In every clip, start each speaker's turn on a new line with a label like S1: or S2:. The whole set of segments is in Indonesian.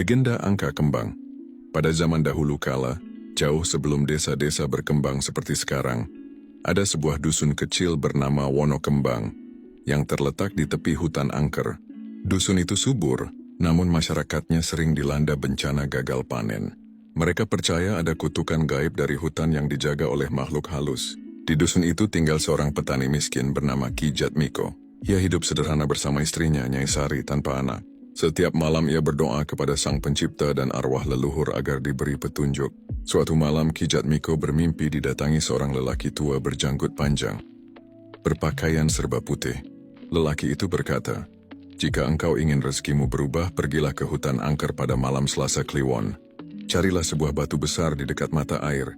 S1: Legenda angka kembang. Pada zaman dahulu kala, jauh sebelum desa-desa berkembang seperti sekarang, ada sebuah dusun kecil bernama Wonokembang yang terletak di tepi hutan angker. Dusun itu subur, namun masyarakatnya sering dilanda bencana gagal panen. Mereka percaya ada kutukan gaib dari hutan yang dijaga oleh makhluk halus. Di dusun itu tinggal seorang petani miskin bernama Ki Jatmiko. Ia hidup sederhana bersama istrinya, Nyai Sari, tanpa anak. Setiap malam ia berdoa kepada Sang Pencipta dan arwah leluhur agar diberi petunjuk. Suatu malam Ki Jatmiko bermimpi didatangi seorang lelaki tua berjanggut panjang, berpakaian serba putih. Lelaki itu berkata, "Jika engkau ingin rezekimu berubah, pergilah ke hutan angker pada malam Selasa Kliwon. Carilah sebuah batu besar di dekat mata air.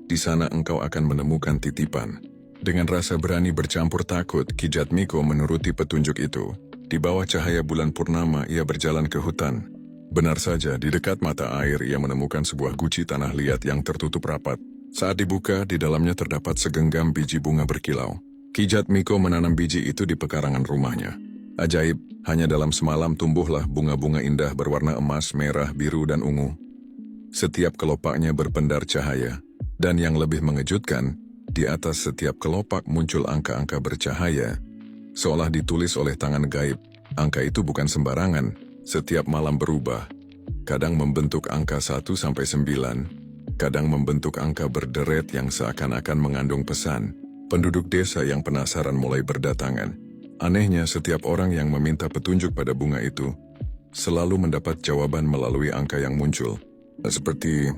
S1: Di sana engkau akan menemukan titipan." Dengan rasa berani bercampur takut, Ki Jatmiko menuruti petunjuk itu. Di bawah cahaya bulan purnama, ia berjalan ke hutan. Benar saja, di dekat mata air ia menemukan sebuah guci tanah liat yang tertutup rapat. Saat dibuka, di dalamnya terdapat segenggam biji bunga berkilau. Ki Jatmiko menanam biji itu di pekarangan rumahnya. Ajaib, hanya dalam semalam tumbuhlah bunga-bunga indah berwarna emas, merah, biru, dan ungu. Setiap kelopaknya berpendar cahaya. Dan yang lebih mengejutkan, di atas setiap kelopak muncul angka-angka bercahaya, seolah ditulis oleh tangan gaib. Angka itu bukan sembarangan, setiap malam berubah. Kadang membentuk angka 1 sampai 9, kadang membentuk angka berderet yang seakan-akan mengandung pesan. Penduduk desa yang penasaran mulai berdatangan. Anehnya, setiap orang yang meminta petunjuk pada bunga itu selalu mendapat jawaban melalui angka yang muncul. Seperti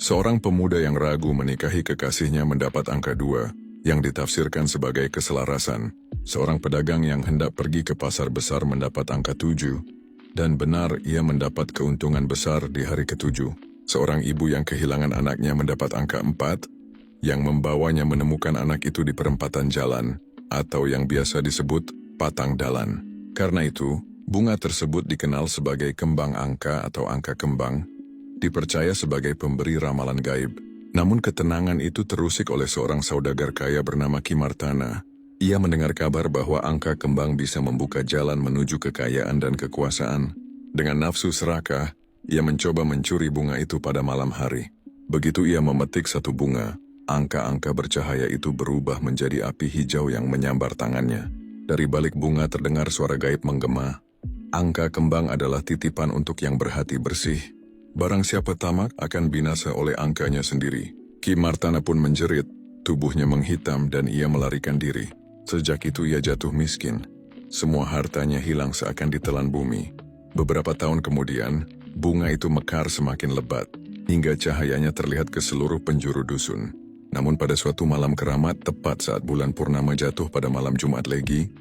S1: seorang pemuda yang ragu menikahi kekasihnya mendapat angka 2, yang ditafsirkan sebagai keselarasan. Seorang pedagang yang hendak pergi ke pasar besar mendapat angka 7, dan benar ia mendapat keuntungan besar di hari ke-7. Seorang ibu yang kehilangan anaknya mendapat angka 4, yang membawanya menemukan anak itu di perempatan jalan, atau yang biasa disebut patang dalan. Karena itu, bunga tersebut dikenal sebagai kembang angka atau angka kembang, dipercaya sebagai pemberi ramalan gaib. Namun ketenangan itu terusik oleh seorang saudagar kaya bernama Ki Martana. Ia mendengar kabar bahwa angka kembang bisa membuka jalan menuju kekayaan dan kekuasaan. Dengan nafsu serakah, ia mencoba mencuri bunga itu pada malam hari. Begitu ia memetik satu bunga, angka-angka bercahaya itu berubah menjadi api hijau yang menyambar tangannya. Dari balik bunga terdengar suara gaib menggema. Angka kembang adalah titipan untuk yang berhati bersih. Barang siapa tamak akan binasa oleh angkanya sendiri. Ki Martana pun menjerit, tubuhnya menghitam dan ia melarikan diri. Sejak itu ia jatuh miskin. Semua hartanya hilang seakan ditelan bumi. Beberapa tahun kemudian, bunga itu mekar semakin lebat, hingga cahayanya terlihat ke seluruh penjuru dusun. Namun pada suatu malam keramat, tepat saat bulan purnama jatuh pada malam Jumat Legi,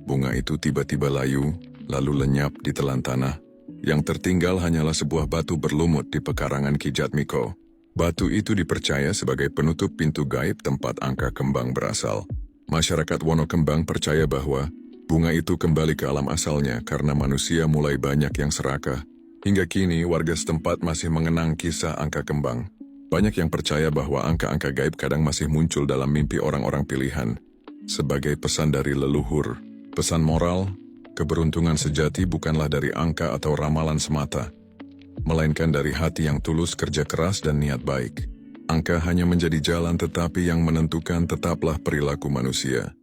S1: bunga itu tiba-tiba layu, lalu lenyap di telan tanah. Yang tertinggal hanyalah sebuah batu berlumut di pekarangan Ki Jatmiko. Batu itu dipercaya sebagai penutup pintu gaib tempat angka kembang berasal. Masyarakat Wonokembang percaya bahwa bunga itu kembali ke alam asalnya karena manusia mulai banyak yang serakah. Hingga kini warga setempat masih mengenang kisah angka kembang. Banyak yang percaya bahwa angka-angka gaib kadang masih muncul dalam mimpi orang-orang pilihan. Sebagai pesan dari leluhur, pesan moral, keberuntungan sejati bukanlah dari angka atau ramalan semata, melainkan dari hati yang tulus, kerja keras, dan niat baik. Angka hanya menjadi jalan, tetapi yang menentukan tetaplah perilaku manusia.